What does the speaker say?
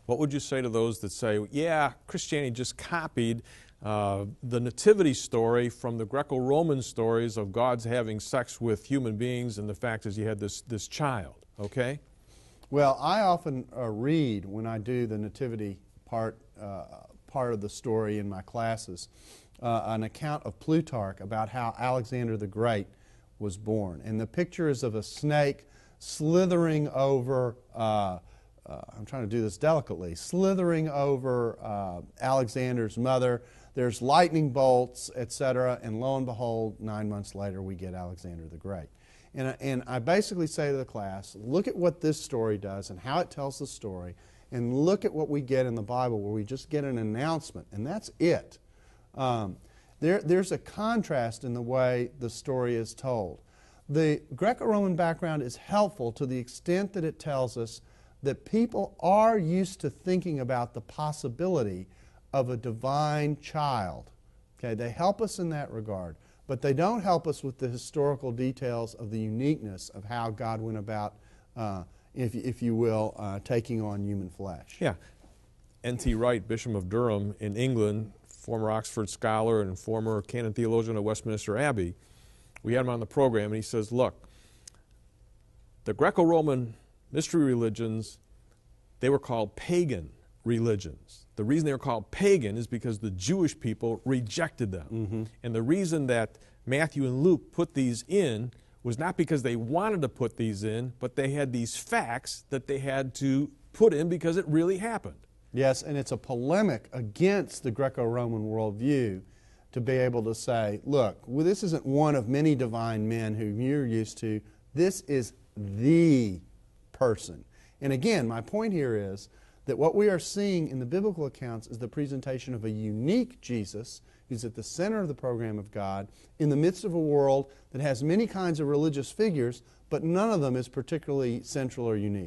what would you say to those that say, yeah, Christianity just copied the nativity story from the Greco-Roman stories of God's having sex with human beings, and the fact is you had this child, okay? Well, I often read, when I do the nativity part of the story in my classes, an account of Plutarch about how Alexander the Great was born. And the picture is of a snake slithering over, I'm trying to do this delicately, slithering over Alexander's mother. There's lightning bolts, etc., and lo and behold, 9 months later we get Alexander the Great. And I basically say to the class, look at what this story does and how it tells the story, and look at what we get in the Bible where we just get an announcement, and that's it. There's a contrast in the way the story is told. The Greco-Roman background is helpful to the extent that it tells us that people are used to thinking about the possibility of a divine child. Okay, they help us in that regard, but they don't help us with the historical details of the uniqueness of how God went about, if you will, taking on human flesh. Yeah. N.T. Wright, Bishop of Durham in England, former Oxford scholar and former canon theologian of Westminster Abbey, we had him on the program, and he says, look, the Greco-Roman mystery religions, they were called pagan religions. The reason they were called pagan is because the Jewish people rejected them. Mm-hmm. And the reason that Matthew and Luke put these in was not because they wanted to put these in, but they had these facts that they had to put in because it really happened. Yes, and it's a polemic against the Greco-Roman worldview to be able to say, look, well, this isn't one of many divine men whom you're used to. This is the person. And again, my point here is that what we are seeing in the biblical accounts is the presentation of a unique Jesus who's at the center of the program of God in the midst of a world that has many kinds of religious figures, but none of them is particularly central or unique.